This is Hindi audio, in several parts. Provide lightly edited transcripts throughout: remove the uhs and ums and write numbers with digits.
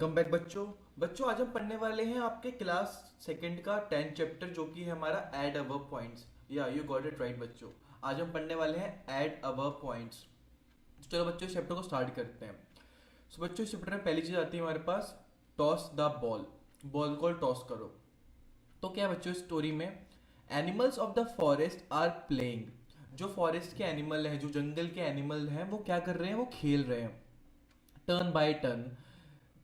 कम बैक बच्चों। बच्चों आज हम पढ़ने वाले हैं आपके क्लास सेकंड का 10 चैप्टर जो कि है हमारा ऐड अबव पॉइंट्स। या यू गॉट इट राइट बच्चों। आज हम पढ़ने वाले हैं ऐड अबव पॉइंट्स। तो चलो बच्चों इस चैप्टर को स्टार्ट करते हैं। सो बच्चों इस चैप्टर में पहली चीज आती है हमारे पास, टॉस द बॉल। बॉल को टॉस करो। तो क्या है बच्चों इस स्टोरी में, animals of the forest are playing. जो फॉरेस्ट के एनिमल हैं, जो जंगल के एनिमल हैं, वो क्या कर रहे हैं, वो खेल रहे हैं टर्न बाय टर्न।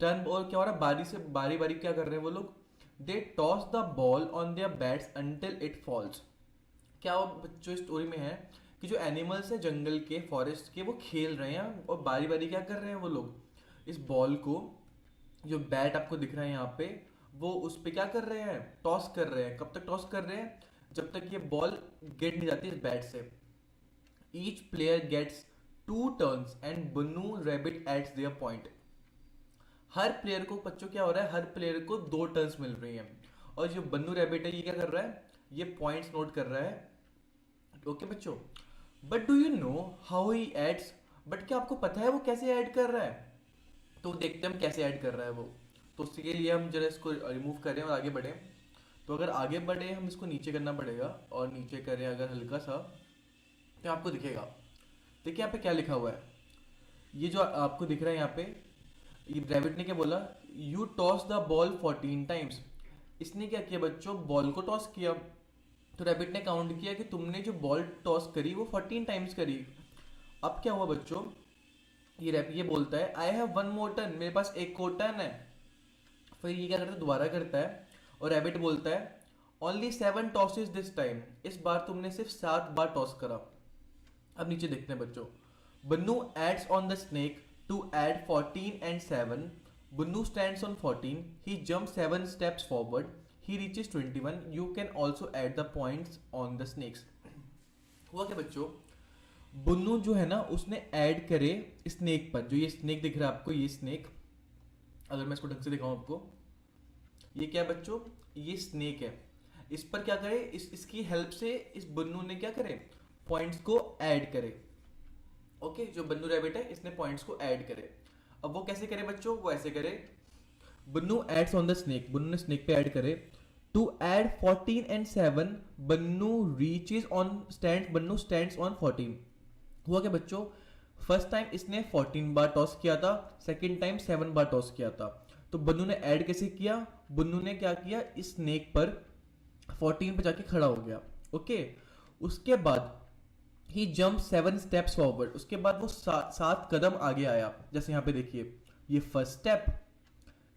टर्न और क्या हो रहा है, बारी से बारी बारी क्या कर रहे हैं वो लोग, they toss the ball on their bats until it falls. क्या वो बच्चों स्टोरी में है कि जो एनिमल्स है जंगल के फॉरेस्ट के, वो खेल रहे हैं और बारी बारी क्या कर रहे हैं वो लोग, इस बॉल को, जो बैट आपको दिख रहा है यहाँ पे, वो उस पे क्या कर रहे हैं, टॉस कर रहे हैं। कब तक टॉस कर रहे हैं, जब तक ये बॉल गेट नहीं जाती इस बैट से। Each player gets 2 turns and Bunnu rabbit eats their point. हर प्लेयर को बच्चों क्या हो रहा है, हर प्लेयर को 2 टर्न्स मिल रही हैं। और जो बन्नू रैबिट है ये क्या कर रहा है, ये पॉइंट्स नोट कर रहा है। ओके बच्चों, but do you know how he adds. But क्या आपको पता है वो कैसे ऐड कर रहा है? तो देखते हैं हम कैसे ऐड कर रहा है वो। तो उसके लिए हम जरा इसको रिमूव करें और आगे बढ़ें। तो अगर आगे बढ़े हम इसको नीचे करना पड़ेगा, और नीचे करें अगर हल्का सा, तो आपको दिखेगा। देखिए यहाँ पे क्या लिखा हुआ है, ये जो आपको दिख रहा है यहाँ पे, ये रैबिट ने क्या बोला, you toss the ball 14 times. इसने क्या किया बच्चों, बॉल को टॉस किया। तो रैबिट ने काउंट किया कि तुमने जो बॉल टॉस करी वो 14 टाइम्स करी। अब क्या हुआ बच्चों, ये रैप ये बोलता है आई हैव 1 मोर टर्न, मेरे पास एक और टर्न है। फिर ये क्या करता है, दोबारा करता है, और रैबिट बोलता है ओनली 7 टॉसेस दिस टाइम, इस बार तुमने सिर्फ 7 बार टॉस करा। अब नीचे देखते हैं बच्चों, Bunnu adds on the snake to add 14 and 7। Bunnu stands on 14, he jump 7 steps forward, he reaches 21। You can also add the points on the snakes. हुआ क्या बच्चों, बुन्नू जो है ना उसने ऐड करे स्नेक पर। जो ये स्नेक दिख रहा है आपको, ये स्नेक, अगर मैं इसको ढंग से दिखाऊं आपको, ये क्या है बच्चों, ये स्नेक है। इस पर क्या करे, इसकी हेल्प से इस बन्नू ने क्या करे, पॉइंट्स को ऐड करे। ओके, जो बन्नू रैबिट है इसने पॉइंट्स को ऐड करे। अब वो कैसे करे बच्चों, वो ऐसे करे, Bannu adds on the snake, Bannu ने स्नेक पे ऐड करे। To add 14 and 7, Bannu reaches on stand, Bannu stands on 14। हुआ क्या बच्चों, फर्स्ट टाइम इसने 14 बार टॉस किया था, सेकंड टाइम 7 बार टॉस किया था। तो बन्नू ने ऐड कैसे किया, बन्नू ने क्या किया, इस स्नेक पर 14 पे जाके खड़ा हो गया। ओके, उसके बाद ही जंप 7 steps फॉरवर्ड, उसके बाद वो 7 कदम आगे आया। जैसे यहाँ पे देखिए, ये फर्स्ट स्टेप,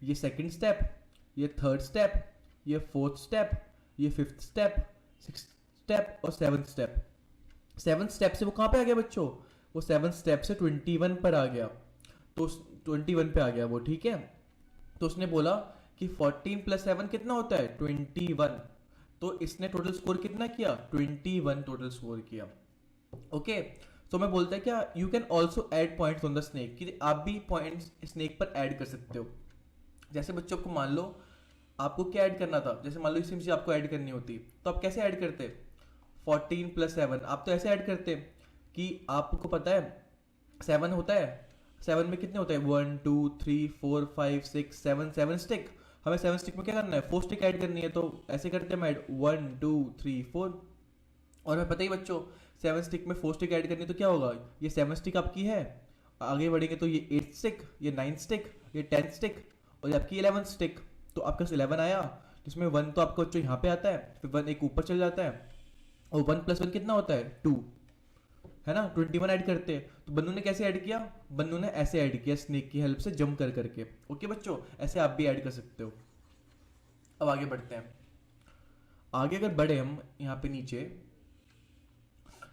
ये सेकंड स्टेप, ये थर्ड स्टेप, ये फोर्थ स्टेप, ये फिफ्थ स्टेप, सिक्स स्टेप और सेवन्थ स्टेप। 7 स्टेप से वो कहाँ पे आ गया बच्चों, वो 7 स्टेप से 21 पर आ गया। तो 21 पे आ गया वो, ठीक है। तो उसने बोला कि 14 + 7 कितना होता है, 21। तो इसने टोटल स्कोर कितना किया, 21 टोटल स्कोर किया। ओके, तो मैं बोलता है क्या, you can also add points on the snake, कि आप भी पॉइंट्स स्नेक पर ऐड कर सकते हो। जैसे बच्चों को मान लो आपको क्या ऐड करना था, जैसे मान लो इसी में आपको ऐड करनी होती, तो आप कैसे ऐड करते, 14 + 7, आप तो ऐसे ऐड करते कि आपको पता है 7 होता है, 7 में कितने होते हैं, 1 2 3 4 5 6 7, 7 स्टिक। हमें 7 स्टिक में क्या करना है, 4 स्टिक ऐड करनी है। तो ऐसे करते हैं, मैं ऐड 1 2 3 4। और हमें पता ही बच्चों 7 स्टिक में 4 स्टिक ऐड करनी है, तो क्या होगा, ये 7 स्टिक आपकी है, आगे बढ़ेंगे तो ये 8 स्टिक, ये 9 स्टिक, ये 10 स्टिक, और ये आपकी 11 स्टिक। तो आपका 11 आया, जिसमें 1 तो आपका बच्चों यहाँ पे आता है, फिर 1 एक ऊपर चल जाता है, और 1 + 1 कितना होता है, 2, है ना। 21 ऐड करते हैं। तो बन्नू ने कैसे ऐड किया, बन्नू ने ऐसे ऐड किया, स्नेक की हेल्प से जंप कर करके। ओके बच्चों, ऐसे आप भी ऐड कर सकते हो। अब आगे बढ़ते हैं। आगे अगर बढ़े हम यहाँ पे नीचे,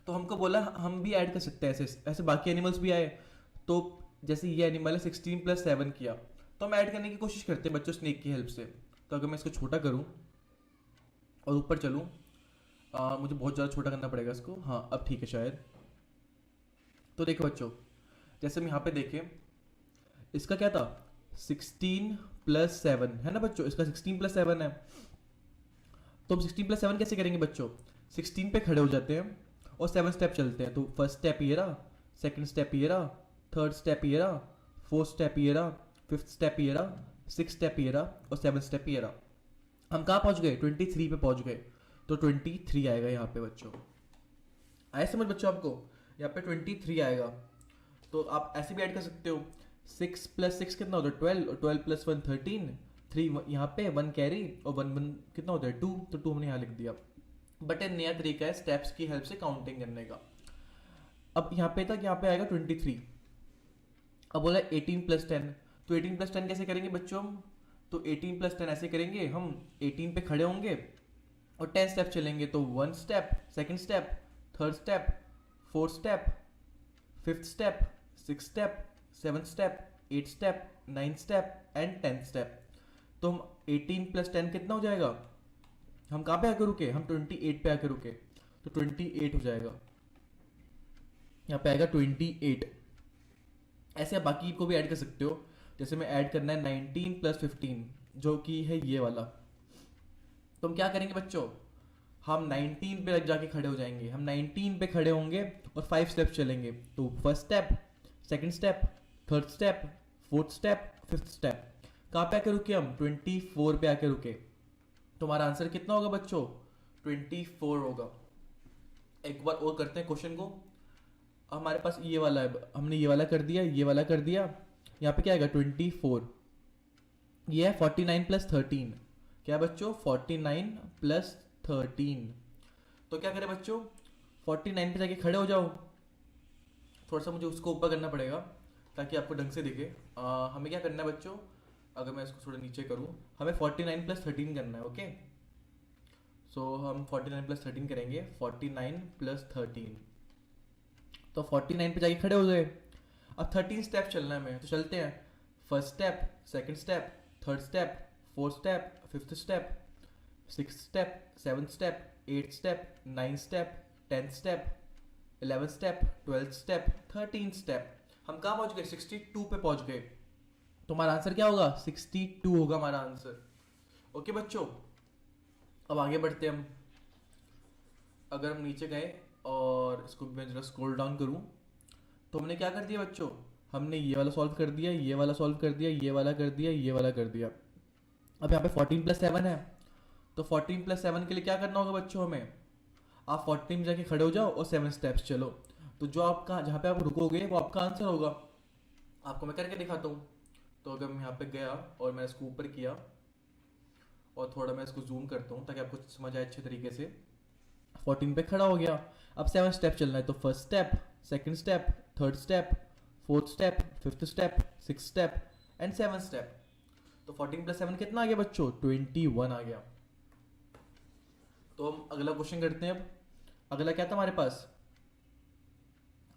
तो हमको बोला हम भी ऐड कर सकते हैं, ऐसे ऐसे बाकी एनिमल्स भी आए। तो जैसे ये एनिमल है, 16 + 7 किया, तो हम ऐड करने की कोशिश करते हैं बच्चों स्नेक की हेल्प से। तो अगर मैं इसको छोटा करूँ और ऊपर चलूँ, मुझे बहुत ज़्यादा छोटा करना पड़ेगा इसको, हाँ अब ठीक है शायद। तो देखो बच्चों, जैसे हम यहाँ पे देखें, इसका क्या था, 16 + 7 है ना बच्चों, इसका 16 + 7 है। तो हम 16 + 7 कैसे करेंगे बच्चों, 16 पे खड़े हो जाते हैं और 7 स्टेप चलते हैं। तो फर्स्ट स्टेप ये रहा, सेकंड स्टेप ये रहा, थर्ड स्टेप ये रहा, फोर्थ स्टेप ये रहा, फिफ्थ स्टेप ये रहा, 6 स्टेप ये रहा और 7 स्टेप ये रहा। हम कहाँ पहुँच गए? 23 पे पहुँच गए। तो 23 आएगा यहाँ पे बच्चों। आए समझ बच्चों आपको? यहाँ पे 23 आएगा। तो आप ऐसे भी ऐड कर सकते हो, 6 + 6 कितना होता है? 12, और 12 + 1 13, 3 यहाँ पे 1 कैरी और 1 कितना होता है? 2। तो 2 हमने यहाँ लिख दिया। बट एक नया तरीका है स्टेप्स की हेल्प से काउंटिंग करने का। अब यहाँ पे तक, यहाँ पे आएगा 23। अब बोला 18 + 10, तो 18 + 10 कैसे करेंगे बच्चों हम? तो 18 + 10 ऐसे करेंगे, हम 18 पे खड़े होंगे और 10 स्टेप चलेंगे। तो 1 step, 2nd step, 3rd step, 4th step, 5th step, 6th step, 7th step, 8th step, 9th step and 10th step. तो हम 18 + 10 कितना हो जाएगा? हम कहाँ पे आकर रुके? हम 28 पे आकर रुके। तो 28 हो जाएगा, यहाँ पे आएगा 28। ऐसे आप बाकी को भी ऐड कर सकते हो। जैसे मैं ऐड करना है 19 + 15, जो कि है ये वाला। तो हम क्या करेंगे बच्चों? हम 19 पे जाके खड़े हो जाएंगे। हम 19 पे खड़े होंगे और 5 स्टेप चलेंगे। तो 1st step, 2nd step, 3rd step, 4th step, 5th step. कहाँ पे आके रुके हम? 24 पे आके रुके। तो हमारा आंसर कितना होगा बच्चों? 24 होगा। एक बार और करते हैं क्वेश्चन को। हमारे पास ये वाला है, हमने ये वाला कर दिया, ये वाला कर दिया। यहाँ पे क्या आएगा? 24। ये है 49 + 13। क्या बच्चों? 49 + 13। तो क्या करें बच्चों? 49 पे जाके खड़े हो जाओ। थोड़ा सा मुझे उसको ऊपर करना पड़ेगा ताकि आपको ढंग से दिखे। हमें क्या करना है बच्चों? अगर मैं इसको थोड़ा नीचे करूँ, हमें 49 + 13 करना है। ओके, सो हम 49 + 13 करेंगे। 49 + 13, तो 49 पे जाके खड़े हो गए। अब 13 स्टेप चलना है हमें, तो चलते हैं। 1st step, 2nd step, 3rd step, 4th step, 5th step, 6th step, 7th step, 8th step, 9th step, 10th step, 11th step, 12th step, 13th step. हम कहाँ पहुँच गए? 62 पे पहुँच गए। तो हमारा आंसर क्या होगा? 62 होगा हमारा आंसर। ओके बच्चों, अब आगे बढ़ते हैं हम। अगर हम नीचे गए और इसको मैं जरा स्क्रॉल डाउन करूँ, तो हमने क्या कर दिया बच्चों? हमने ये वाला सॉल्व कर दिया, ये वाला सॉल्व कर दिया, ये वाला कर दिया, ये वाला कर दिया। अब यहाँ पे 14 + 7 है। तो 14 + 7 के लिए क्या करना होगा बच्चों हमें? आप 14 में जाके खड़े हो जाओ और 7 स्टेप्स चलो। तो जो आपका, जहाँ पे आप रुकोगे वो आपका आंसर होगा। आपको मैं करके दिखाता हूँ। तो अगर मैं यहाँ पे गया और मैं इसको ऊपर किया और थोड़ा मैं इसको जूम करता हूँ ताकि आपको समझ आए अच्छे तरीके से। 14 पे खड़ा हो गया। अब 7 स्टेप चलना है। तो 1st step, 2nd step, 3rd step, 4th step, 5th step, 6th step and 7th step. तो 14 + 7 कितना आ गया बच्चों? 21 आ गया। तो हम अगला क्वेश्चन करते हैं। अब अगला क्या था हमारे पास?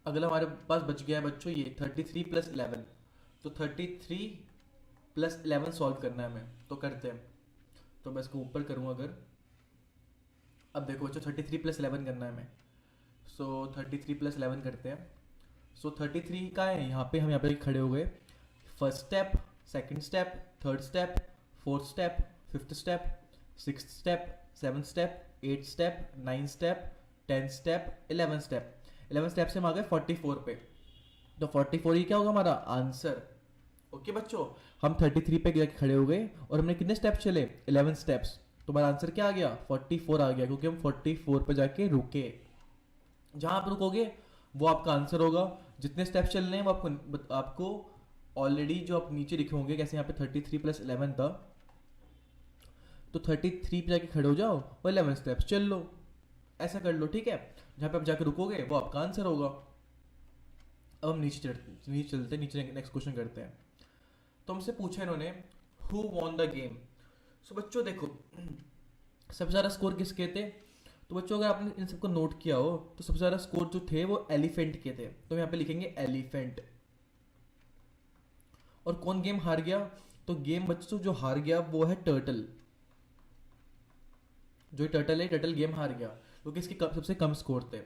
अगला हमारे पास बच गया है बच्चों ये 33 + 11। तो 33 + 11 सॉल्व करना है हमें। तो करते हैं। तो मैं इसको ऊपर करूँ अगर, अब देखो बच्चों 33 + 11 करना है हमें। सो 33 + 11 करते हैं। सो 33 का है, यहाँ पे हम यहाँ पे खड़े हो गए। 1st step, 2nd step, 3rd step, 4th step, 5th step, 6th step, 7th step, 8th step, 9th step, 10th step, 11th step. 11 step से हम आ गए 44 पे। तो 44 ही क्या होगा हमारा आंसर? ओके बच्चों, हम 33 पे जाके खड़े हो गए और हमने कितने स्टेप चले? 11 स्टेप्स। तो हमारा आंसर क्या आ गया? 44 आ गया, क्योंकि हम 44 पे जाके रुके। जहां आप रुकोगे वो आपका आंसर होगा। जितने स्टेप चलने हैं वो आपको ऑलरेडी जो आप नीचे लिखे होंगे, कैसे यहाँ पे 33 + 11 था, तो 33 पे जाके खड़े हो जाओ और 11 स्टेप्स चल लो। ऐसा कर लो, ठीक है? जहाँ पे आप जाके रुकोगे वो आपका आंसर होगा। अब हम नीचे चलते, नीचे नेक्स्ट क्वेश्चन करते हैं। तो हमसे पूछा इन्होंने, हु वॉन द गेम? सो बच्चों देखो, सबसे ज़्यादा स्कोर किसके थे? तो बच्चों अगर आपने इन सबको नोट किया हो तो सबसे ज़्यादा स्कोर जो थे वो एलिफेंट के थे। तो यहाँ पे लिखेंगे एलिफेंट। और कौन गेम हार गया? तो गेम बच्चों जो हार गया वो है टर्टल। जो टर्टल है, टर्टल गेम हार गया क्योंकि इसके सबसे कम स्कोर थे।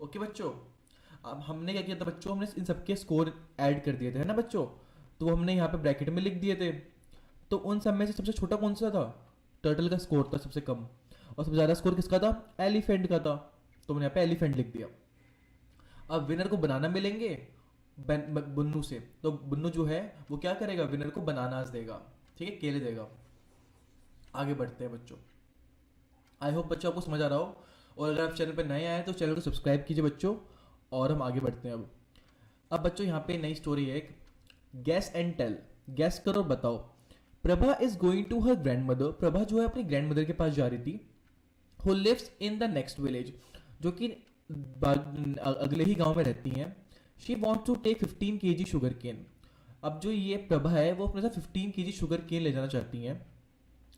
ओके बच्चों, अब हमने क्या किया था बच्चों? हमने इन सबके स्कोर ऐड कर दिए थे, है ना बच्चों? तो हमने यहाँ पे ब्रैकेट में लिख दिए थे। तो उन सब में से सबसे छोटा कौन सा था? टर्टल का स्कोर था सबसे कम। और सबसे ज़्यादा स्कोर किसका था? एलिफेंट का था। तो मैंने यहाँ पे एलिफेंट लिख दिया। अब विनर को बनाना मिलेंगे बुन्नू से। तो बुन्नू जो है वो क्या करेगा? विनर को बनानास देगा। ठीक है, केले देगा। आगे बढ़ते हैं बच्चों। आई होप बच्चों आपको समझ आ रहा हो, और अगर आप चैनल पर नए आए तो चैनल को सब्सक्राइब कीजिए बच्चों, और हम आगे बढ़ते हैं। अब बच्चों यहाँ पे नई स्टोरी है एक, गैस एंड टेल। गैस करो बताओ। Prabha is going to her grand mother. Prabha जो है अपनी ग्रैंड मदर के पास जा रही थी, who lives in the next village, जो कि अगले ही गांव में रहती हैं। She want to take 15 kg sugar cane. अब जो ये प्रभा है वो अपने साथ 15 kg शुगर केन ले जाना चाहती हैं,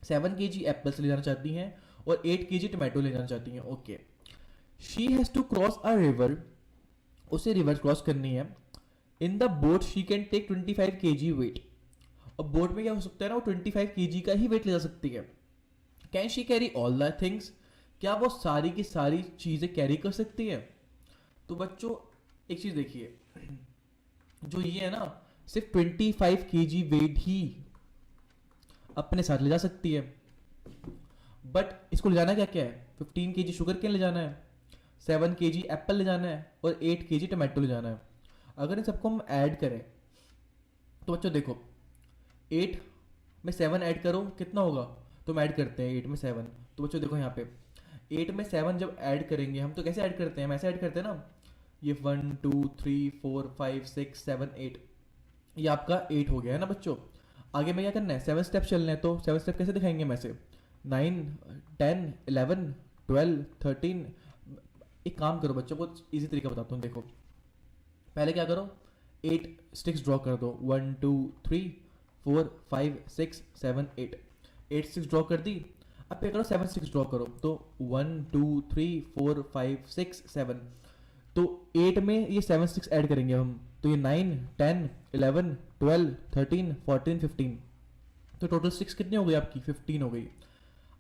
7 kg एप्पल्स ले जाना चाहती हैं, और 8 kg टमाटो ले जाना चाहती हैं। Okay, she has to cross a river. उसे रिवर क्रॉस करनी है। In the boat she can take 25 kg weight. और बोट में क्या हो सकता है ना, वो 25 kg का ही वेट ले जा सकती है। Can she carry all the things. क्या वो सारी की सारी चीज़ें कैरी कर सकती है। तो बच्चों एक चीज़ देखिए, जो ये है ना, सिर्फ 25 kg वेट ही अपने साथ ले जा सकती है, बट इसको ले जाना क्या क्या है, 15 kg शुगर केन ले जाना है, 7 kg एप्पल ले जाना है, और 8 kg टमाटो ले जाना है। अगर इन सबको हम ऐड करें तो बच्चों देखो, 8 में 7 ऐड करो कितना होगा, तो हम ऐड करते हैं 8 में 7। तो बच्चों देखो यहाँ पे 8 में 7 जब ऐड करेंगे हम, तो कैसे ऐड करते हैं, हम ऐसे ऐड करते हैं ना, ये 1 2 3 4 5 6 7 8, ये आपका 8 हो गया है ना बच्चों। आगे में क्या करना है, 7 स्टेप चलने हैं, तो 7 स्टेप कैसे दिखाएंगे हम ऐसे, 9 10 11 12 13। एक काम करो बच्चों, बहुत ईजी तरीका बताता हूँ, देखो पहले क्या करो, 8 स्टिक्स ड्रॉ कर दो, 1 2 3 4 5 6 7 8, 8 स्टिक्स ड्रॉ कर दी। अब क्या करो, 7 स्टिक्स ड्रॉ करो, तो 1 2 3 4 5 6 7, तो 8 में ये 7 स्टिक्स ऐड करेंगे हम, तो ये 9 10 11 12 13 14 15, तो टोटल स्टिक्स कितनी हो गई आपकी, 15 हो गई।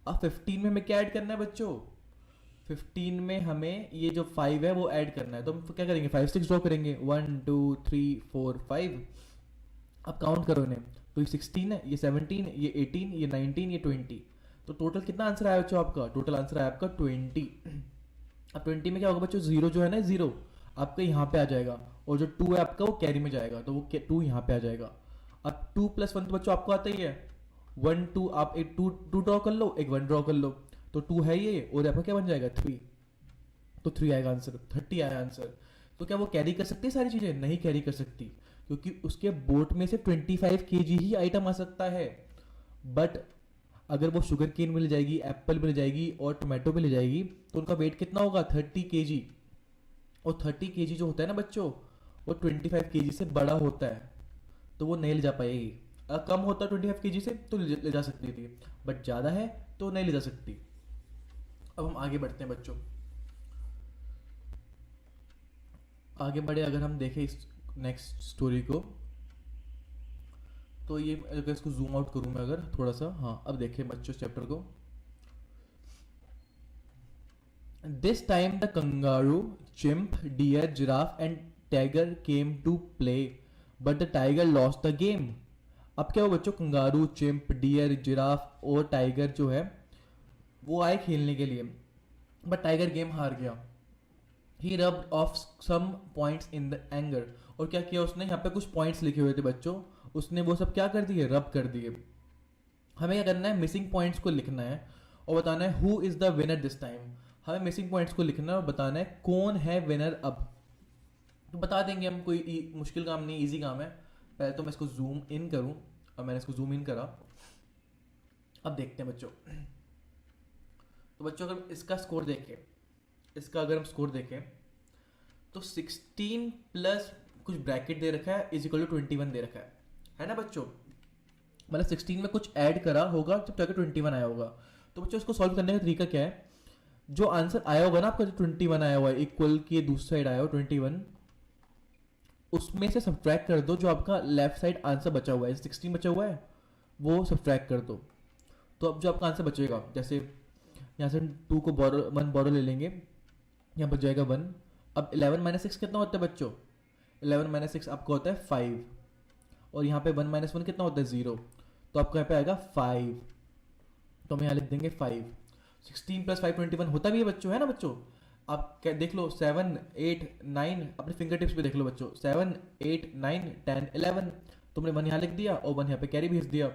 अब 15 में हमें क्या ऐड करना है बच्चों, 15 में हमें ये जो 5 है वो ऐड करना है, तो हम क्या करेंगे, 5 6 ड्रॉ करेंगे, 1 2 3 4 5। अब काउंट करो इन्हें, तो ये 16 है, ये 17, ये 18, ये 19, ये 20, तो टोटल कितना आंसर आया बच्चों आपका, टोटल आंसर आया आपका 20। अब 20 में क्या होगा बच्चों, जीरो जो है ना, जीरो आपका यहाँ पे आ जाएगा, और जो 2 है आपका वो कैरी में जाएगा, तो वो 2 यहाँ पे आ जाएगा। अब 2 + 1 तो बच्चों आपको आता ही है, 1 2, आप एक 2 ड्रॉ कर लो, एक 1 ड्रॉ कर लो, तो 2 है ये, और आपका क्या बन जाएगा 3, तो 3 आएगा आंसर, 30 आया आंसर। तो क्या वो कैरी कर सकती है सारी चीज़ें, नहीं कैरी कर सकती, क्योंकि उसके बोट में से 25 kg ही आइटम आ सकता है। बट अगर वो शुगर केन मिल जाएगी, एप्पल मिल जाएगी, और टोमेटो मिल जाएगी, तो उनका वेट कितना होगा, 30 kg। और 30 kg जो होता है ना बच्चों, वो 25 kg से बड़ा होता है, तो वो नहीं ले जा पाएगी। अगर कम होता 25 kg से तो ले जा सकती थी, बट ज़्यादा है तो नहीं ले जा सकती। अब हम आगे बढ़ते हैं बच्चों। आगे बढ़े अगर हम देखें इस नेक्स्ट स्टोरी को, तो ये अगर इसको जूम आउट करूँ मैं अगर थोड़ा सा, हाँ अब देखें बच्चों चैप्टर को। This time the kangaroo, chimp, deer, giraffe and tiger came to play, but the tiger lost the game. अब क्या हो बच्चों, कंगारू, चिंप, डियर, जिराफ और टाइगर जो है वो आए खेलने के लिए, बट टाइगर गेम हार गया। He rubbed off some points in the anger. और क्या किया उसने, यहाँ पे कुछ पॉइंट्स लिखे हुए थे बच्चों, उसने वो सब क्या कर दिए, रब कर दिए। हमें क्या करना है, मिसिंग पॉइंट्स को लिखना है और बताना है who is the winner this time. हमें मिसिंग पॉइंट्स को लिखना है और बताना है कौन है विनर। अब तो बता देंगे हम, कोई मुश्किल काम नहीं, इजी काम है। पहले तो मैं इसको जूम इन करूँ, और मैंने इसको जूम इन करा। अब देखते हैं बच्चों। तो बच्चों अगर इसका स्कोर देखें, इसका अगर हम स्कोर देखें तो 16 प्लस कुछ ब्रैकेट दे रखा है इज इक्वल टू 21 दे रखा है ना बच्चों। मतलब 16 में कुछ ऐड करा होगा जब जाकर 21 आया होगा। तो बच्चों इसको सॉल्व करने का तरीका क्या है, जो आंसर आया होगा ना आपका, जो 21 आया हुआ है, इक्वल की दूसरी साइड आया हो 21, उसमें से सब्ट्रैक्ट कर दो जो आपका लेफ्ट साइड आंसर बचा हुआ है, 16 बचा हुआ है वो सब्ट्रैक्ट कर दो। तो अब जो आपका आंसर बचेगा, जैसे यहाँ से 2 को बोरो 1 बोरो ले लेंगे, यहाँ बच जाएगा 1। अब 11 - 6 कितना होता है बच्चों, 11 - 6 आपको होता है 5, और यहाँ पे 1 - 1 कितना होता है 0, तो आपको यहाँ पे आएगा 5, तो हम यहाँ लिख देंगे 5। 16 + 5 21 होता भी है बच्चों, है ना बच्चों। आप क्या देख लो, 7 8 9 अपने फिंगर टिप्स पे देख लो बच्चों, 7 8 9 10 11, तुमने 1 यहाँ लिख दिया और 1 यहाँ पे कैरी भेज दिया।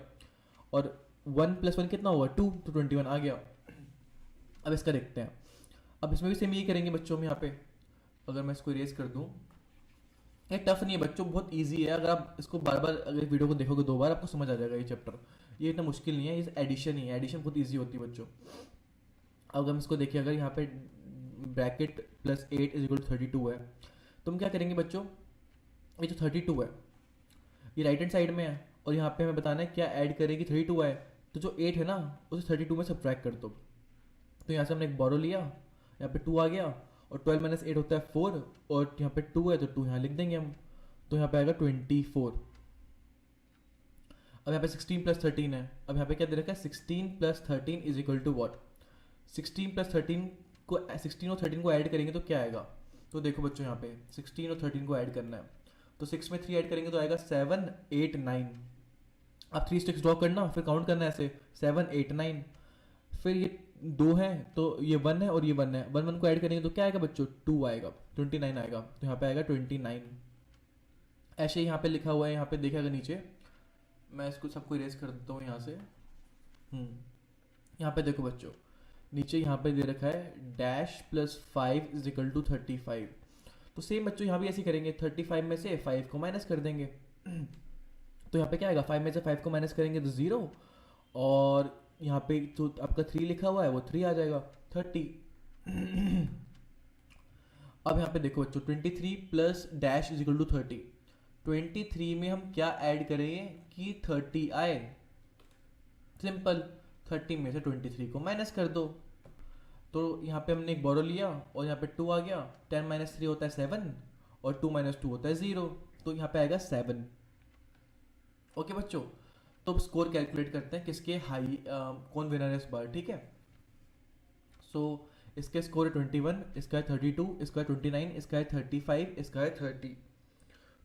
और 1 + 1 कितना हुआ 2, तो 21 आ गया। अब इसका देखते हैं। अब इसमें भी सेम यही करेंगे बच्चों में यहाँ पे। अगर मैं इसको इरेज कर दूँ, ये टफ नहीं है बच्चों, बहुत इजी है। अगर आप इसको बार बार अगर वीडियो को देखोगे 2 बार आपको समझ आ जाएगा ये चैप्टर। ये इतना मुश्किल नहीं है, ये एडिशन ही है, एडिशन बहुत ईजी होती है बच्चों। अब हम इसको देखिए, अगर यहाँ पे ब्रैकेट +8 = 32 है, तो हम क्या करेंगे बच्चों, ये जो 32 है ये राइट हैंड साइड में है, और यहाँ पे हमें बताना है क्या ऐड करेगी 32 है, तो जो 8 है ना उसे 32 में सब्ट्रैक्ट कर दो। तो यहाँ से हमने एक बोरो लिया, यहाँ पे 2 आ गया, और 12 - 8 होता है 4, और यहाँ पे 2 है तो 2 यहाँ लिख देंगे हम, तो यहाँ पे आएगा 24। अब यहाँ पे 16 + 13 है, अब यहाँ पे क्या दे रखा है 16 + 13 = व्हाट, 16 + 13 को 16 और 13 को ऐड करेंगे तो क्या आएगा। तो देखो बच्चों यहाँ पे 16 और 13 को ऐड करना है, तो 6 में 3 ऐड करेंगे तो आएगा 7 8 9। आप 3 स्टिक्स ड्रॉ करना, फिर काउंट करना है ऐसे 7 8 9। फिर ये 2 है तो ये 1 है और ये 1 है, 1 1 को ऐड करेंगे तो क्या आएगा बच्चों 2 आएगा, 29 आएगा, तो यहाँ पे आएगा 29। ऐसे ही यहाँ पे लिखा हुआ है, यहाँ पे देखिएगा नीचे, मैं इसको सबको इरेज कर देता हूँ यहाँ से। यहाँ पे देखो बच्चों, नीचे यहाँ पे दे रखा है -5 = 35। तो सेम बच्चों यहाँ भी ऐसे करेंगे, 35 में से 5 को माइनस कर देंगे। तो यहाँ पे क्या आएगा, 5 में से 5 को माइनस करेंगे तो 0, और यहाँ पे जो आपका 3 लिखा हुआ है वो 3 आ जाएगा 30। अब यहाँ पे देखो बच्चों 23 + -= 30। 23 में हम क्या ऐड करेंगे कि 30 आए, सिंपल 30 में से 23 को माइनस कर दो। तो यहाँ पे हमने एक बोरो लिया और यहाँ पे 2 आ गया, 10 - 3 होता है 7, और 2 - 2 होता है 0, तो यहाँ पे आएगा 7। ओके बच्चों, तो अब स्कोर कैलकुलेट करते हैं किसके हाई कौन विनर है इस बार, ठीक है। सो इसके स्कोर है 21, इसका है 32, इसका है 29, इसका है 35, इसका है 30।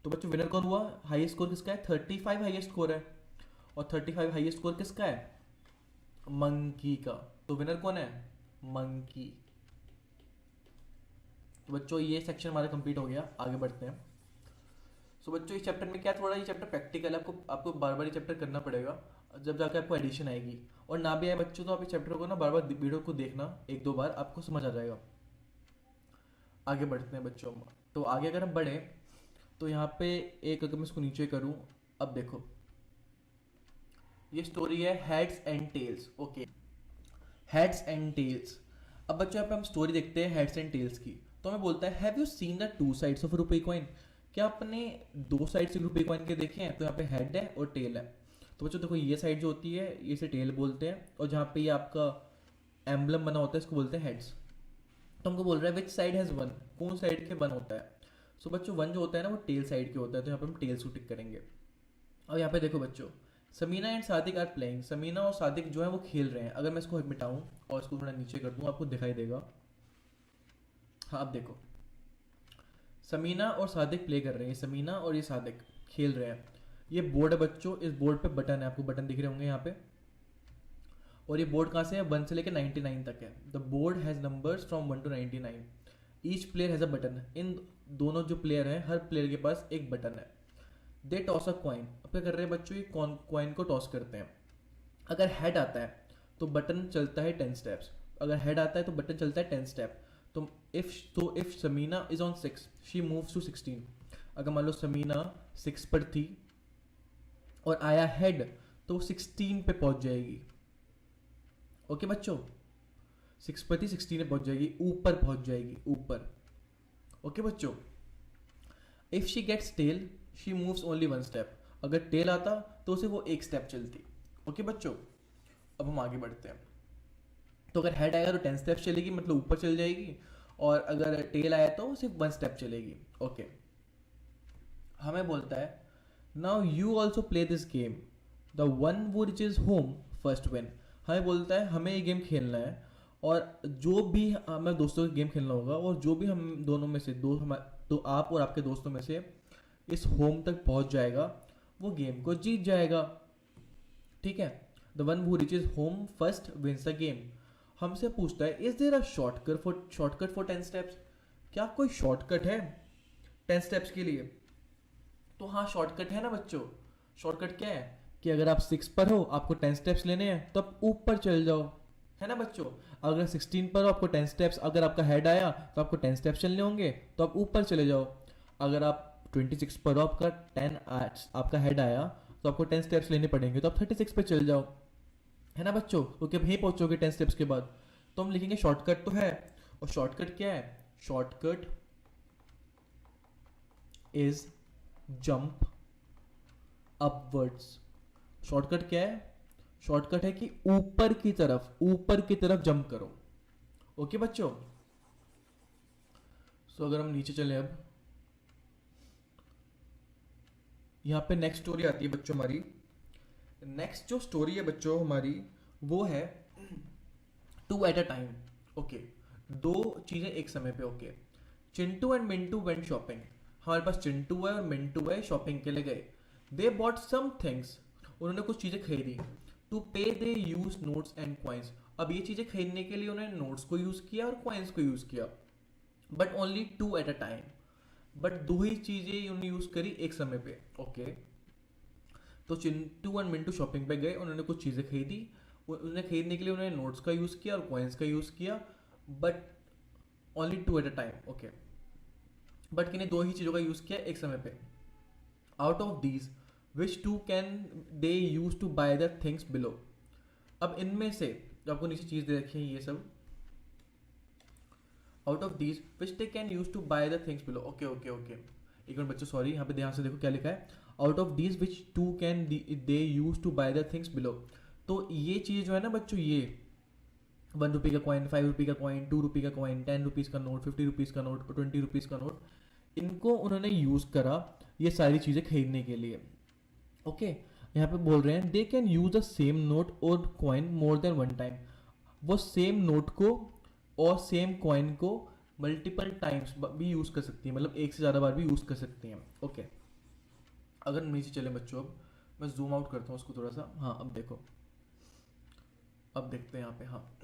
तो बच्चों विनर कौन हुआ, हाईएस्ट स्कोर किसका है, 35 हाईएस्ट स्कोर है, और 35 हाईएस्ट स्कोर किसका है, मंकी का। तो विनर कौन है, मंकी। तो बच्चों ये सेक्शन हमारा कंप्लीट हो गया, आगे बढ़ते हैं। सो बच्चों इस चैप्टर में क्या, थोड़ा ये चैप्टर प्रैक्टिकल है, आपको बार बार ये चैप्टर करना पड़ेगा, जब जाकर आपको एडिशन आएगी। और ना भी आए बच्चों तो आप इस चैप्टर को ना बार बार वीडियो को देखना, 1 2 बार आपको समझ आ जाएगा। आगे बढ़ते हैं बच्चों। तो आगे अगर हम बढ़े तो यहाँ पे एक, अगर मैं इसको नीचे करूँ, अब देखो ये स्टोरी है heads and tails. Okay, heads and tails. अब बच्चों यहाँ पे हम स्टोरी देखते हैं हेड्स एंड टेल्स की। तो हमें बोलता है have you seen the 2 sides of rupee coin, क्या आपने 2 साइड से रुपी कॉइन के देखे हैं। तो यहाँ पे हेड है और टेल है। तो बच्चों देखो ये साइड जो होती है ये इसे टेल बोलते हैं, और जहाँ पे ये आपका एम्बलम बना होता है इसको बोलते हैं हेड्स। तो हमको बोल रहा है विच साइड हैज़ 1, कौन साइड के 1 होता है। सो बच्चों 1 जो होता है ना वो टेल साइड के होता है, तो यहाँ पे हम टेल्स को टिक करेंगे। और यहाँ पे देखो बच्चों, Samina and Sadiq are playing, Samina और सादिक जो है वो खेल रहे हैं। अगर मैं इसको मिटाऊं और इसको थोड़ा नीचे कर दूं आपको दिखाई देगा। हाँ अब देखो, समीना और सादिक प्ले कर रहे हैं, समीना और ये सादिक खेल रहे हैं। ये बोर्ड है बच्चों, इस बोर्ड पे बटन है, आपको बटन दिख रहे होंगे यहाँ पे। और ये बोर्ड कहाँ से है, 1 से लेकर 99 तक है। The board has numbers from 1 to 99। Each player has a button. इन दोनों जो प्लेयर हैं हर प्लेयर के पास एक बटन है। दे टॉस अ कॉइन। अब क्या कर रहे हैं बच्चों, ये कॉइन को टॉस करते हैं। अगर हेड आता है तो बटन चलता है 10 स्टेप्स, अगर हेड आता है तो बटन चलता है 10 स्टेप। तो if Samina is on 6 she moves to 16। अगर मान लो समीना 6 पर थी और आया हेड तो 16 पे पहुंच जाएगी। ओके बच्चों, 6 पर थी 16 पे पहुंच जाएगी, ऊपर पहुंच जाएगी, ऊपर। ओके बच्चों, if she gets tail she moves only 1 step. अगर टेल आता तो उसे वो 1 स्टेप चलती। ओके बच्चों, अब हम आगे बढ़ते हैं। तो अगर हेड आएगा तो 10 स्टेप चलेगी, मतलब ऊपर चल जाएगी, और अगर टेल आया तो सिर्फ 1 स्टेप चलेगी। ओके, हमें बोलता है now you also play this game, the one वो रिचेज होम फर्स्ट विन। हमें बोलता है हमें ये गेम खेलना है, और जो भी हमें दोस्तों का गेम खेलना होगा, और जो भी हम दोनों में से तो आप और आपके दोस्तों में से इस होम तक पहुंच जाएगा वो गेम को जीत जाएगा। ठीक है, the one who reaches home first wins the game. हमसे पूछता है is there a shortcut for 10 steps, क्या कोई शॉर्टकट है 10 स्टेप्स के लिए। तो हाँ शॉर्टकट है ना बच्चों, शॉर्टकट क्या है, कि अगर आप 6 पर हो, आपको 10 स्टेप्स लेने हैं, तो आप ऊपर चल जाओ, है ना बच्चों। अगर 16 पर हो, आपको 10 स्टेप्स, अगर आपका हेड आया तो आपको 10 स्टेप्स चलने होंगे, तो आप ऊपर चले जाओ। अगर आप 26 पर हो, आपका 10 आपका हेड आया, तो आपको 10 स्टेप्स लेने पड़ेंगे, तो आप 36 पे चल जाओ, है ना बच्चों, क्योंकि अब यहीं पहुंचोगे 10 स्टेप्स के बाद। तो हम लिखेंगे शॉर्टकट तो है, और शॉर्टकट क्या है, shortcut is jump upwards. Shortcut क्या है, शॉर्टकट है कि ऊपर की तरफ जंप करो। ओके बच्चों। सो अगर हम नीचे चले, अब यहां पे नेक्स्ट स्टोरी आती है बच्चों हमारी। नेक्स्ट जो स्टोरी है बच्चों हमारी, वो है two at a time. Okay, दो चीजें एक समय पे। Okay, Chintu and Mintu went shopping. हमारे पास चिंटू है और मिंटू है, शॉपिंग के लिए गए। दे बॉट सम थिंग्स, उन्होंने कुछ चीजें खरीदी। टू पे दे यूज नोट्स एंड कॉइन्स। अब ये चीजें खरीदने के लिए उन्होंने नोट्स को यूज किया और कॉइन्स को यूज किया, but only two at a time. But दो ही चीजें उन्होंने यूज करी एक समय पे। ओके, तो चिंटू एंड मिंटू शॉपिंग पे गए, उन्होंने कुछ चीजें खरीदी। उन्हें खरीदने के लिए उन्होंने नोट्स का यूज किया और कॉइन्स का यूज किया, but only two at a time. Okay, but किन्हीं दो ही चीजों का यूज किया एक समय पे। Out of these which two can they use to buy the things below. अब इनमें से जो आपको नीचे चीज दे रखी है ये सब, out of these which they can use to buy the things below. Okay okay okay, एक मिनट बच्चों, सॉरी, यहाँ पे ध्यान से देखो क्या लिखा है। Out of these which two can they use to buy the things below. तो ये चीज जो है ना बच्चों, ये 1 रुपये का कॉइन, 5 रुपये का कॉइन, 2 रुपये का कॉइन, 10 रुपीज़ का नोट, 50 रुपीज़ का नोट और 20 रुपीज़ का नोट, इनको उन्होंने यूज़ करा ये सारी चीज़ें खरीदने के लिए। ओके, यहाँ पे बोल रहे हैं they can use the same note और coin more than one time. वो सेम नोट को और सेम कॉइन को मल्टीपल टाइम्स भी यूज़ कर सकती है, मतलब एक से ज़्यादा बार भी यूज़ कर सकती हैं। ओके, अगर नीचे चले बच्चों, अब मैं जूम आउट करता हूँ उसको थोड़ा सा। हाँ, अब देखो, अब देखते हैं यहाँ पे। हाँ,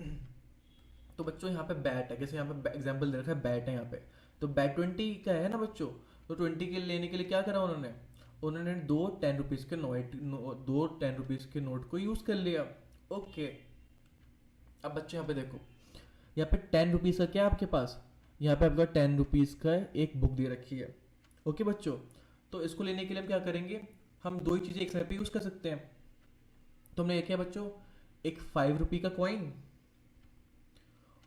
तो बच्चों यहाँ पे बैट है, जैसे यहाँ पे एग्जाम्पल दे रखा है, बैट है यहाँ पे। तो बैट 20 का है ना बच्चों, तो 20 के लेने के लिए क्या करा उन्होंने, उन्होंने दो 10 रुपीज़ के दो 10 रुपीज़ के नोट को यूज़ कर लिया। ओके, अब बच्चों यहाँ पे देखो, यहाँ पे 10 रुपीज़ का क्या है आपके पास, यहाँ पे आपका 10 रुपीज़ का एक बुक दे रखी है। ओके बच्चों, तो इसको लेने के लिए हम क्या करेंगे, हम दो ही चीज़ें एक समय पे यूज़ कर सकते हैं। तो हमने क्या किया बच्चों, एक 5 रुपये का कॉइन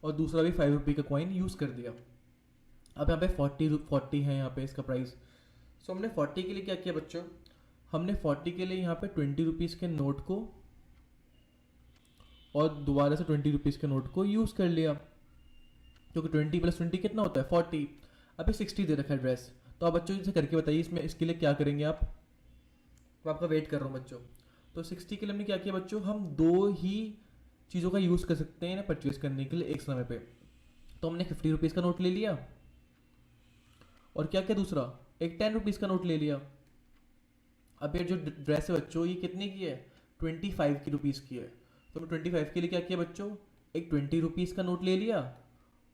और दूसरा भी 5 रुपये का कॉइन यूज़ कर दिया। अब यहाँ पे 40 है यहाँ पे इसका प्राइस। सो हमने 40 के लिए क्या किया बच्चों, हमने 40 के लिए यहाँ पे 20 रुपीज़ के नोट को और दोबारा से 20 रुपीज़ के नोट को यूज़ कर लिया, क्योंकि 20 + 20 कितना होता है 40। अभी 60 दे रखा है ड्रेस। तो आप बच्चों इसे करके बताइए, इसमें इसके लिए क्या करेंगे आप, तो आपका वेट कर रहा हूँ बच्चों। तो 60 के लिए हमने क्या किया बच्चों, हम दो ही चीज़ों का यूज़ कर सकते हैं ना परचेज करने के लिए एक समय पे। तो हमने 50 रुपीज़ का नोट ले लिया और क्या क्या दूसरा एक 10 रुपीज़ का नोट ले लिया। अब ये जो ड्रेस है बच्चों, ये कितने की है, 25 की रुपीज़ की है। तो हमने 25 के लिए क्या किया बच्चों, एक 20 रुपीज़ का नोट ले लिया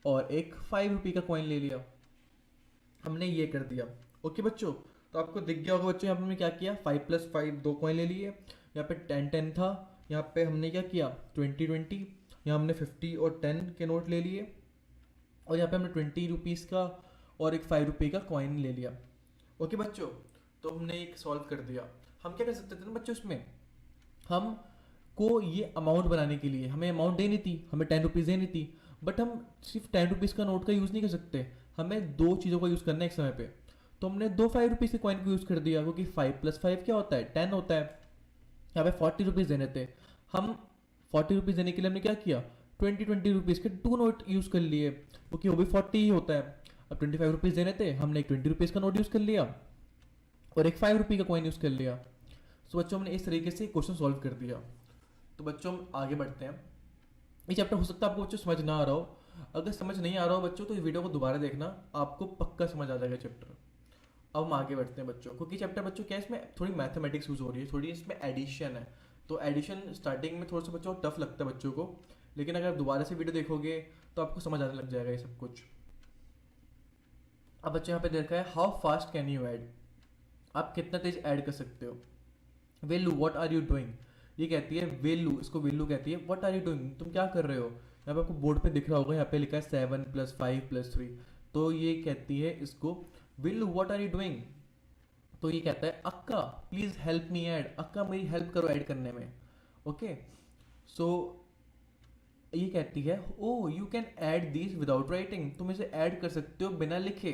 और एक 5 रुपये का कॉइन ले लिया, हमने ये कर दिया। ओके बच्चों, तो आपको दिख गया होगा बच्चों, यहाँ पे हमने क्या किया, 5 + 5 दो कॉइन ले लिए, यहाँ पे 10 था, यहाँ पे हमने क्या किया 20, यहाँ हमने 50 और 10 के नोट ले लिए, और यहाँ पे हमने 20 रुपीज़ का और एक 5 रुपये का कॉइन ले लिया। ओके बच्चों, तो हमने एक सॉल्व कर दिया। हम क्या कर सकते थे ना बच्चों, इसमें हम को ये अमाउंट बनाने के लिए हमें अमाउंट देनी थी, हमें 10 रुपीज़ देनी थी, बट हम सिर्फ 10 रुपीज़ का नोट का यूज़ नहीं कर सकते, हमें दो चीज़ों का यूज़ करना है एक समय पे। तो हमने दो 5 रुपीज़ के कॉइन को यूज़ कर दिया, क्योंकि 5 + 5 क्या होता है 10 होता है। यहाँ पे 40 रुपीज़ देने थे, हम 40 रुपीज़ देने के लिए हमने क्या किया, 20 रुपीज़ के 2 नोट यूज़ कर लिए, क्योंकि वो भी 40 ही होता है। अब 25 रुपीज़ देने थे, हमने एक 20 रुपीज़ का नोट यूज़ कर लिया और एक 5 रुपये का कॉइन यूज़ कर लिया। तो बच्चों हमने इस तरीके से क्वेश्चन सॉल्व कर दिया। तो बच्चों हम आगे बढ़ते हैं। ये चैप्टर हो सकता है आपको बच्चों समझ ना आ रहा हो, अगर समझ नहीं आ रहा हो बच्चों तो इस वीडियो को दोबारा देखना, आपको पक्का समझ आ जाएगा चैप्टर। अब हम आगे बढ़ते हैं बच्चों, क्योंकि चैप्टर बच्चों क्या है, इसमें थोड़ी मैथमेटिक्स यूज हो रही है, थोड़ी इसमें एडिशन है। तो एडिशन स्टार्टिंग में थोड़ा सा बच्चों टफ लगता है बच्चों को, लेकिन अगर दोबारा से वीडियो देखोगे तो आपको समझ आने लग जाएगा ये सब कुछ। अब बच्चों यहाँ पे देखा है how fast can you add, आप कितना तेज ऐड कर सकते हो। वेलू व्हाट आर यू डूइंग, ये कहती है वेलू, इसको वेलू कहती है व्हाट आर यू डूइंग, तुम क्या कर रहे हो। यहाँ पे आपको बोर्ड पे दिख रहा होगा, यहाँ पे लिखा है 7+5+3, तो ये कहती है इसको वेलू व्हाट आर यू डूइंग। तो ये कहता है अक्का प्लीज हेल्प मी ऐड, अक्का मेरी हेल्प करो ऐड करने में। ओके सो ये कहती है oh you can add this without writing, तुम इसे ऐड कर सकते हो बिना लिखे।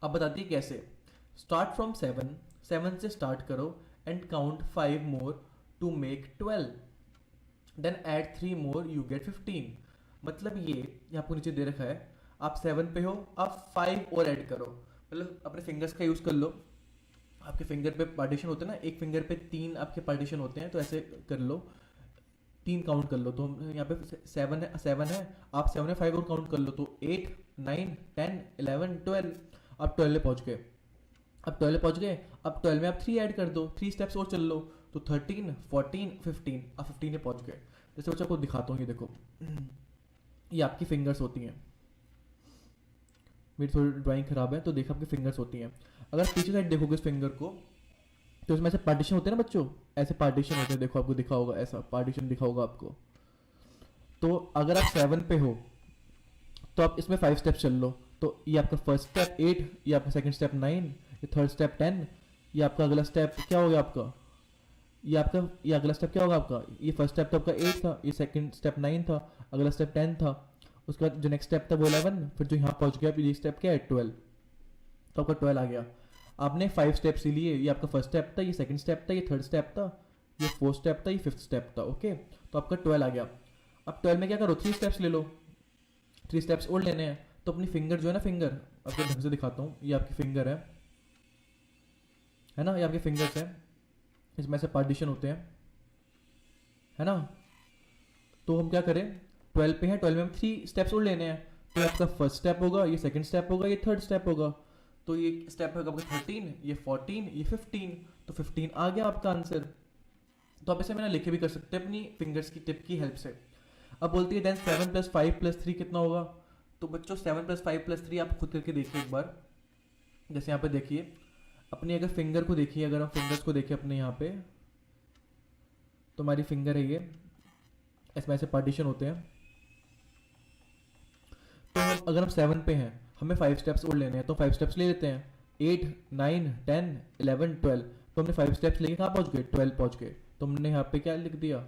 अब बताती है कैसे। स्टार्ट फ्रॉम 7, 7 से स्टार्ट करो and count 5 more to make 12, then add 3 more you get 15। मतलब ये आपको नीचे दे रखा है, आप 7 पे हो, आप 5 और ऐड करो, मतलब अपने फिंगर्स का यूज़ कर लो। आपके फिंगर पे पार्टीशन होते हैं ना, एक फिंगर पे 3 आपके पार्टीशन होते हैं, तो ऐसे कर लो, 3 काउंट कर लो। तो यहाँ पे 7 है, आप 7 में 5 और काउंट कर लो, तो 8, 9, 10, 11, 12, आप 12 पहुँच गए। अब 12 पहुँच गए, अब 12 में आप 3 ऐड कर दो, 3 स्टेप्स और चल लो, तो 13, 14, 15, आप 15 में पहुँच गए। जैसे बच्चा आपको दिखाता हूँ, ये देखो ये आपकी फिंगर्स होती हैं, मेरी थोड़ी ड्राइंग खराब है तो देखो आपकी फिंगर्स होती हैं। अगर पीछे साइड देखोगे इस फिंगर को, तो इसमें ऐसे पार्टीशन होते हैं ना बच्चों, ऐसे पार्टीशन होते हैं, देखो आपको दिखा होगा, ऐसा पार्टीशन दिखा होगा आपको। तो अगर आप 7 पे हो तो आप इसमें 5 स्टेप चल लो, तो ये आपका फर्स्ट स्टेप 8, ये आपका सेकंड स्टेप 9, ये थर्ड स्टेप 10, ये आपका अगला स्टेप क्या हो गया आपका, ये अगला स्टेप क्या होगा आपका, ये फर्स्ट स्टेप तो आपका 8 था, ये सेकंड स्टेप 9 था, अगला स्टेप 10 था, उसके बाद जो नेक्स्ट स्टेप था वो 11, फिर जो यहाँ पहुँच गया ये स्टेप क्या है 12, तो आपका 12 आ गया। आपने 5 स्टेप्स लिए, ये आपका फर्स्ट स्टेप था, ये सेकंड स्टेप था, ये थर्ड स्टेप था, ये फोर्थ स्टेप था, ये फिफ्थ स्टेप था। ओके तो आपका 12 आ गया। अब 12 में क्या करो, 3 स्टेप्स ले लो, 3 स्टेप्स और लेने हैं। तो अपनी फिंगर जो है ना, फिंगर आपको ढंग से दिखाता हूँ, ये आपकी फिंगर है ना, ये आपके फिंगर्स है, इसमें से पार्टीशन होते हैं, है ना। तो हम क्या करें, 12 पे हैं, 12 में हम 3 स्टेप्स और लेने हैं, तो आपका फर्स्ट स्टेप होगा, ये सेकंड स्टेप होगा, ये थर्ड स्टेप होगा, तो ये स्टेप होगा आपका 13, ये 14, ये 15, तो 15 आ गया आपका आंसर। तो आप इसे मैंने लिखे भी कर सकते हैं अपनी फिंगर्स की टिप की हेल्प से। अब बोलती है देन 7+5+3 कितना होगा। तो बच्चों 7+5+3 आप खुद करके देखिए एक बार। जैसे यहाँ पे देखिए, अपनी अगर फिंगर को देखिए, अगर हम फिंगर्स को देखें अपने यहाँ पे, तो हमारी फिंगर है ये, इसमें ऐसे पार्टीशन होते हैं। तो अगर हम 7 पे हैं, हमें 5 स्टेप्स और लेने हैं, तो 5 स्टेप्स ले लेते हैं, 8, 9, 10, 11, 12। तो हमने 5 स्टेप्स लेके कहाँ पहुँच गए, 12 पहुँच गए। तो हमने यहाँ पे क्या लिख दिया,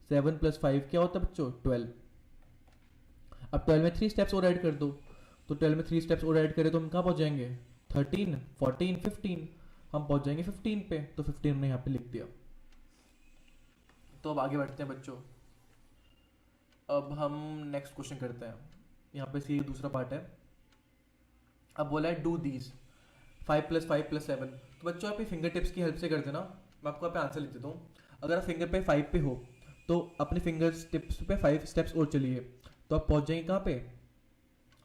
7+5 क्या होता है बच्चों 12। अब 12 में 3 स्टेप्स और ऐड कर दो, तो 12 में 3 स्टेप्स और ऐड करें तो हम कहाँ पहुँच जाएंगे, 13, 14, 15, हम पहुँच जाएंगे 15 पे। तो 15 हमने यहाँ पे लिख दिया। तो अब आगे बढ़ते हैं बच्चों, अब हम नेक्स्ट क्वेश्चन करते हैं। यहाँ पे सी दूसरा पार्ट है। अब बोला है डू दीज 5+5+7। तो बच्चों आप ये फिंगर टिप्स की हेल्प से कर देना, मैं आपको यहाँ पे आंसर लिख देता हूँ। अगर आप फिंगर पे 5 पे हो, तो अपने फिंगर टिप्स पे 5 स्टेप्स और चलिए, तो आप पहुँच जाएंगे कहाँ पे,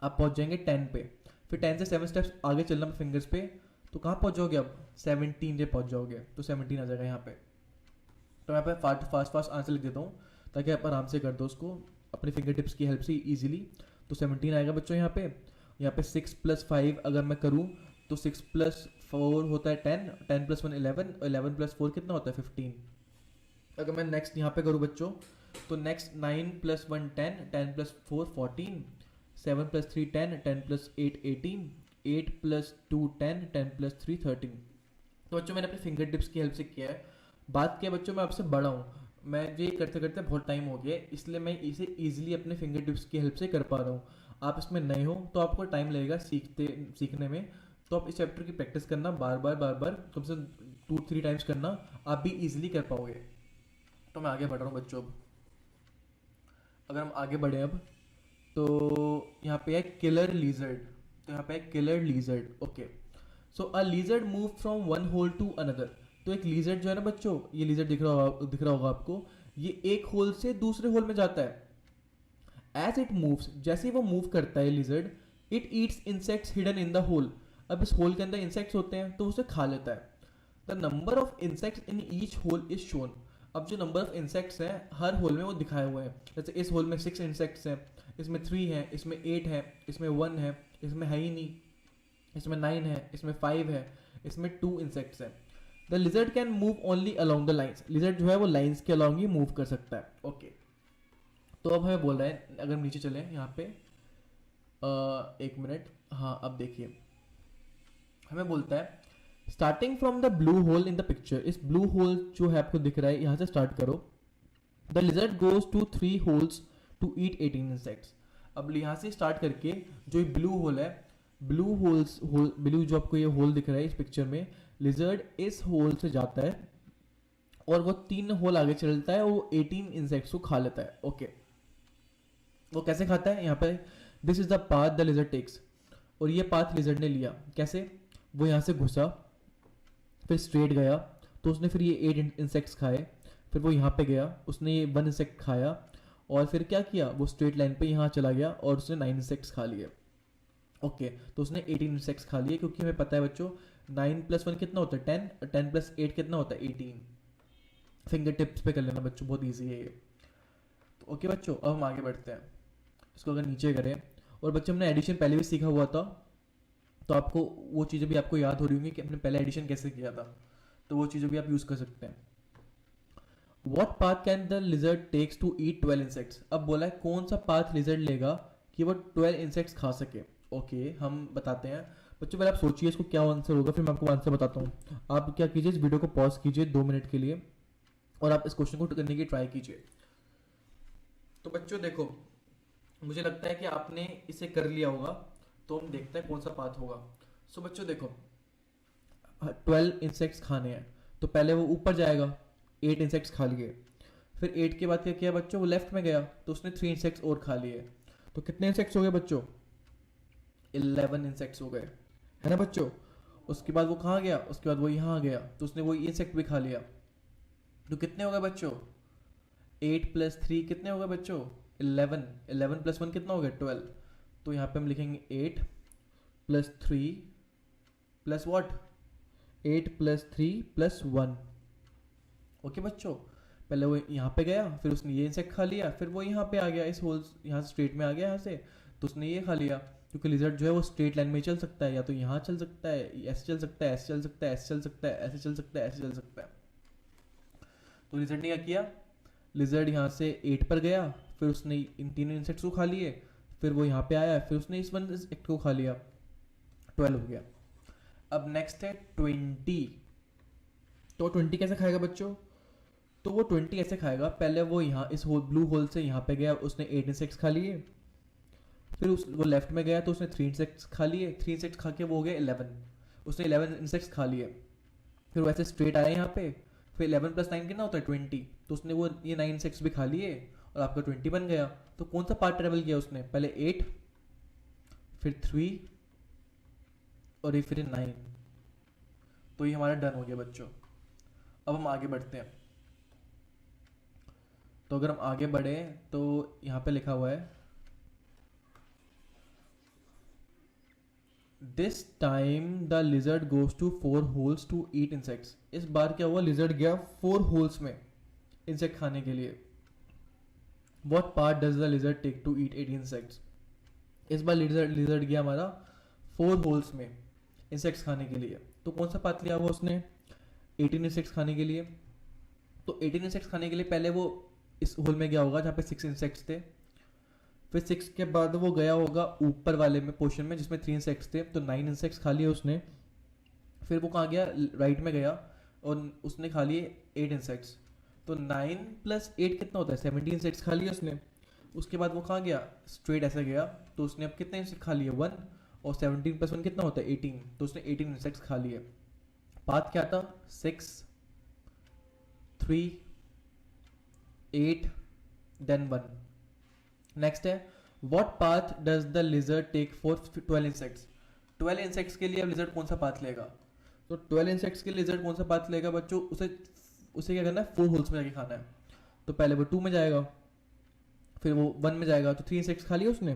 आप पहुँच जाएंगे 10 पे। फिर 10 से 7 स्टेप्स आगे चलना फिंगर्स पे, तो कहाँ पहुँच जाओगे आप, 17 पे पहुँच जाओगे। तो 17 आ जाएगा यहाँ पे। तो मैं यहाँ पे फास्ट आंसर लिख देता हूँ ताकि आप आराम से कर दो उसको अपनी फिंगर टिप्स की हेल्प से ईजिली। तो 17 आएगा बच्चों यहाँ पे 6+5 अगर मैं करूँ तो 6+4 होता है 10, 10+1 11, 11+4 कितना होता है 15। अगर मैं नेक्स्ट यहाँ पे करूँ बच्चों, तो नेक्स्ट 9+1 10, 10+4 14, 7+3 10, 10+8 18, 8+2 10, 10+3 13। तो बच्चों मैंने अपने फिंगर टिप्स की हेल्प से किया है। बात किया बच्चों मैं आपसे बड़ा हूँ, मैं ये करते करते बहुत टाइम हो गया, इसलिए मैं इसे ईजिली अपने फिंगर टिप्स की हेल्प से कर पा रहा हूँ। आप इसमें नए हो तो आपको टाइम लगेगा सीखने में। तो आप इस चैप्टर की प्रैक्टिस करना, बार बार कम से 2-3 टाइम्स करना, आप भी ईजिली कर पाओगे। तो मैं आगे बढ़ रहा हूँ बच्चों। अब अगर हम आगे बढ़े अब, तो यहाँ पे है किलर लीजर्ड। तो यहाँ पे है killer lizard. Okay so a lizard move from one hole to another. तो एक लीजर्ड जो है ना बच्चों, ये लीजर्ड दिख रहा होगा आपको, ये एक होल से दूसरे होल में जाता है। एज इट मूव्स, जैसे ही वो मूव करता है lizard, it eats insects hidden in the hole. अब इस होल के अंदर इंसेक्ट्स होते हैं तो उसे खा लेता है। The number of insects in each hole is shown. अब जो नंबर ऑफ इंसेक्ट्स हैं हर होल में वो दिखाए हुए हैं। जैसे इस होल में 6 इंसेक्ट्स हैं, इसमें 3 हैं, इसमें 8 है, इसमें 1 है, इसमें है ही नहीं, इसमें 9 है, इसमें 5 है, इसमें 2 इंसेक्ट्स हैं। The lizard can move only along the lines, lizard जो है वो लाइन्स के अलॉन्ग ही मूव कर सकता है। ओके तो अब हमें बोल रहा है, अगर हम नीचे चलें यहाँ पे एक मिनट, हाँ अब देखिए हमें बोलता है starting from the blue hole in the picture, इस ब्लू होल जो है आपको दिख रहा है यहाँ से स्टार्ट करो, the lizard goes to 3 holes to eat 18 insects. अब यहाँ से स्टार्ट करके जो ब्लू होल है, ब्लू होल्स होल, ब्लू जो आपको ये होल दिख रहा है इस पिक्चर में, लिजर्ड इस होल से जाता है और वो 3 होल आगे चलता है, वो 18 इंसेक्ट्स को खा लेता है। ओके वो कैसे खाता है, यहाँ पे this is the path the lizard takes, और ये पाथ लिजर्ड ने लिया कैसे, वो यहाँ से घुसा फिर स्ट्रेट गया तो उसने फिर ये 8 इंसेक्ट्स खाए, फिर वो यहाँ पे गया उसने ये 1 इंसेक्ट खाया और फिर क्या किया, वो स्ट्रेट लाइन पे यहाँ चला गया और उसने 9 इंसेक्ट्स खा लिए। ओके तो उसने 18 इंसेक्ट्स खा लिए, क्योंकि हमें पता है बच्चों 9 + 1 कितना होता है 10, और 10 + 8 कितना होता है 18। फिंगर टिप्स पे कर लेना बच्चों, बहुत ईजी है ये। तो ओके बच्चों अब हम आगे बढ़ते हैं, इसको अगर नीचे करें, और बच्चों हमने एडिशन पहले भी सीखा हुआ था, तो आपको वो चीज़ें भी आपको याद हो रही होंगी कि हमने पहले एडिशन कैसे किया था, तो वो चीज़ें भी आप यूज़ कर सकते हैं। What path can the lizard takes to eat 12 insects? अब बोला है कौन सा पाथ लिजर्ड लेगा कि वो 12 इंसेक्ट्स खा सके। ओके हम बताते हैं बच्चों, पहले आप सोचिए इसको क्या आंसर होगा, फिर मैं आपको आंसर बताता हूँ। आप क्या कीजिए, इस वीडियो को पॉज कीजिए 2 मिनट के लिए और आप इस क्वेश्चन को करने की ट्राई कीजिए। तो बच्चों देखो, मुझे लगता है कि आपने इसे कर लिया होगा, तो हम देखते हैं कौन सा पाथ होगा। सो बच्चों देखो 12 इंसेक्ट्स खाने हैं, तो पहले वो ऊपर जाएगा, 8 इंसेक्ट्स खा लिए, फिर 8 के बाद क्या किया बच्चों, वो लेफ्ट में गया तो उसने 3 इंसेक्ट्स और खा लिए, तो कितने इंसेक्ट्स हो गए बच्चों, 11 इंसेक्ट्स हो गए, है ना बच्चों। उसके बाद वो कहाँ गया, उसके बाद वो यहाँ गया तो उसने वो इंसेक्ट भी खा लिया, तो कितने हो गए बच्चों, 8 + 3 कितने हो गए बच्चों, 11, 11 + 1 कितना हो गया 12। तो यहाँ पे हम लिखेंगे 8 + 3 प्लस व्हाट, 8 + 3 + 1। ओके बच्चों, पहले वो यहाँ पे गया, फिर उसने ये इंसेक्ट खा लिया, फिर वो यहाँ पे आ गया, इस होल यहाँ से स्ट्रेट में आ गया यहाँ से, तो उसने ये खा लिया, क्योंकि लिजर्ड जो है वो स्ट्रेट लाइन में चल सकता है, या तो यहाँ चल सकता है, ऐसे चल सकता है, ऐसे चल सकता है, ऐसे चल सकता है, ऐसे चल सकता है, ऐसे चल सकता है। तो लिजर्ड ने क्या किया, लिजर्ड यहाँ से 8 पर गया, फिर उसने इन 3 इंसेक्ट्स को खा लिए, फिर वो यहाँ पे आया, फिर उसने इस 1 इंसेक्ट को खा लिया, 12 हो गया। अब नेक्स्ट है 20। तो 20 कैसे खाएगा बच्चों, तो वो 20 ऐसे खाएगा, पहले वो यहाँ इस होल ब्लू होल से यहाँ पे गया, उसने 8 इंसेक्ट्स खा लिए, फिर वो लेफ्ट में गया तो उसने 3 इंसेक्ट्स खा लिए, 3 इंसेक्ट्स खा के वो हो गया 11, उसने 11 इंसेक्ट्स खा लिए, फिर वो ऐसे स्ट्रेट आया यहाँ पे, फिर 11 + 9 कितना होता है 20, तो उसने वो ये 9 इंसेक्ट्स भी खा लिए और आपका 20 बन गया। तो कौन सा पार्ट ट्रेवल किया उसने, पहले 8 फिर 3 और ये फिर 9, तो ये हमारा डन हो गया बच्चों। अब हम आगे बढ़ते हैं, तो अगर हम आगे बढ़े तो यहाँ पे लिखा हुआ है this time the lizard goes to 4 holes to eat insects. इस बार क्या हुआ, लिजर्ड गया 4 होल्स में इंसेक्ट खाने के लिए। What part does the lizard take to eat 8 insects. इस बार लिजर्ड गया हमारा 4 होल्स में इंसेक्ट्स खाने के लिए, तो कौन सा पाथ लिया हुआ उसने, 18 इंसेक्ट्स खाने के लिए। तो 18 इंसेक्ट्स खाने के लिए पहले वो इस होल में गया होगा जहाँ पे 6 इंसेक्ट्स थे, फिर 6 के बाद वो गया होगा ऊपर वाले में पोर्शन में जिसमें 3 इंसेक्ट्स थे, तो 9 इंसेक्ट्स खा लिए उसने, फिर वो कहाँ गया, राइट में गया और उसने खा लिए 8 इंसेक्ट्स, तो 9 + 8 कितना होता है 17 इंसेक्ट्स खा लिए उसने। उसके बाद वो कहाँ गया, स्ट्रेट ऐसे गया, तो उसने अब कितने इंसेक्ट खा लिए 1, और 17 + 1 कितना होता है 18, तो उसने 18 इंसेक्ट्स खा लिए। पाथ क्या था, 6 3 8 देन 1। नेक्स्ट है what path does the lizard take for 12 insects. 12 insects के लिए अब लिजर्ड कौन सा पाथ लेगा, तो 12 इंसेक्ट्स के लिए लिजर्ड कौन सा पाथ लेगा बच्चों, उसे क्या करना है 4 होल्स में जाके खाना है। तो पहले वो 2 में जाएगा, फिर वो 1 में जाएगा, तो 3 इंसेक्ट्स खा लिए उसने,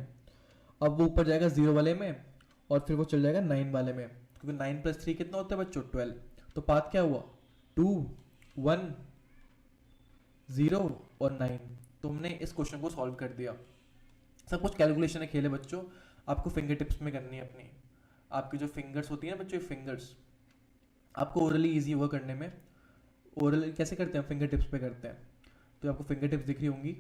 अब वो ऊपर जाएगा 0 वाले में और फिर वो चल जाएगा 9 वाले में, क्योंकि 9 + 3 कितना होता है बच्चों 12। तो पाथ क्या हुआ 2 1 0 और 9। तो हमने इस क्वेश्चन को सॉल्व कर दिया। सब कुछ कैलकुलेशन है, खेले बच्चों, आपको फिंगर टिप्स में करनी है अपनी, आपकी जो फिंगर्स होती है ना बच्चों, फिंगर्स आपको ओरली ईजी होगा करने में। ओरल कैसे करते हैं, फिंगर टिप्स पे करते हैं। तो आपको फिंगर टिप्स दिख रही होंगी।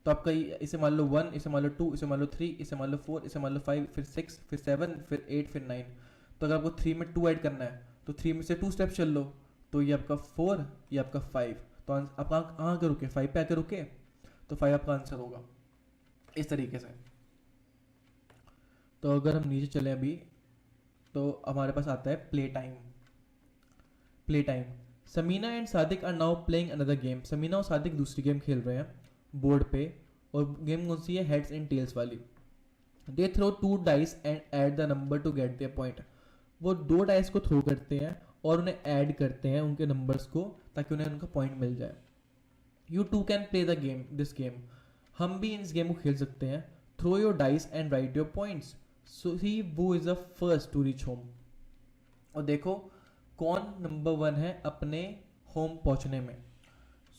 तो आपका इसे मान लो 1, इसे मान लो 2, इसे मान लो 3, इसे मान लो 4, इसे मान लो 5, फिर 6, फिर 7, फिर 8, फिर 9। तो अगर आपको 3 में 2 ऐड करना है तो 3 में से 2 स्टेप चल लो, तो ये आपका 4, ये आपका 5। तो आप कहाँ आके रुके, 5 पे आके रुके, तो 5 आपका आंसर होगा इस तरीके से। तो अगर हम नीचे चले अभी, तो हमारे पास आता है play time. Play time. Samina and Sadiq are now playing another game. Samina और सादिक दूसरी गेम खेल रहे हैं बोर्ड पे, और गेम कौन सी है, हेड्स एंड टेल्स वाली। They throw 2 dice and add the number to get their point. वो 2 डाइस को थ्रो करते हैं और उन्हें ऐड करते हैं उनके नंबर्स को, ताकि उन्हें उनका पॉइंट मिल जाए। You too can play the game, this game. हम भी इस गेम को खेल सकते हैं। Throw your dice and write your points, so he वो is the first to reach home. और देखो कौन नंबर 1 है अपने होम पहुंचने में।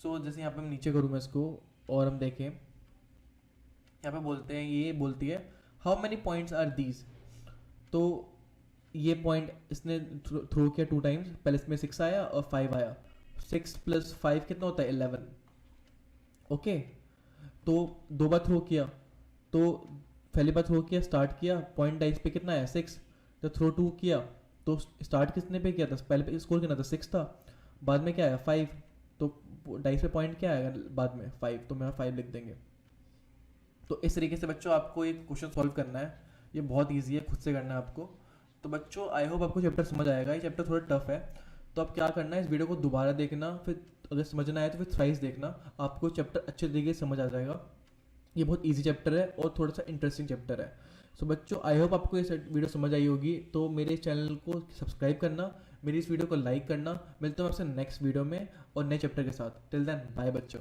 जैसे यहाँ पे मैं नीचे करूँ मैं इसको, और हम देखें यहाँ पे बोलते हैं, ये बोलती है how many points are these. तो ये पॉइंट इसने थ्रो किया 2 टाइम्स, पहले इसमें 6 आया और 5 आया। 6 + 5 कितना होता है, 11। ओके, तो 2 बार थ्रो किया, तो पहली बार थ्रो किया, स्टार्ट किया, पॉइंट डाइस पे कितना आया, 6। तो थ्रो 2 किया, तो स्टार्ट किसने पे किया था, पहले पे स्कोर कितना था, 6 था। बाद में क्या आया, 5। तो डाइस पे पॉइंट क्या आएगा बाद में, 5। तो मैं 5 लिख देंगे। तो इस तरीके से बच्चों आपको एक क्वेश्चन सॉल्व करना है। ये बहुत ईजी है, खुद से करना है आपको। तो बच्चों आई होप आपको चैप्टर समझ आएगा। ये चैप्टर थोड़ा टफ है, तो आप क्या करना है, इस वीडियो को दोबारा देखना, फिर अगर समझ ना आए तो फिर थ्राइस देखना, आपको चैप्टर अच्छे तरीके से समझ आ जाएगा। ये बहुत इजी चैप्टर है और थोड़ा सा इंटरेस्टिंग चैप्टर है। सो बच्चों आई होप आपको ये वीडियो समझ आई होगी। तो मेरे चैनल को सब्सक्राइब करना, मेरी इस वीडियो को लाइक करना। मिलता हूँ आपसे नेक्स्ट वीडियो में और नए चैप्टर के साथ। टिल देन बाय बच्चों।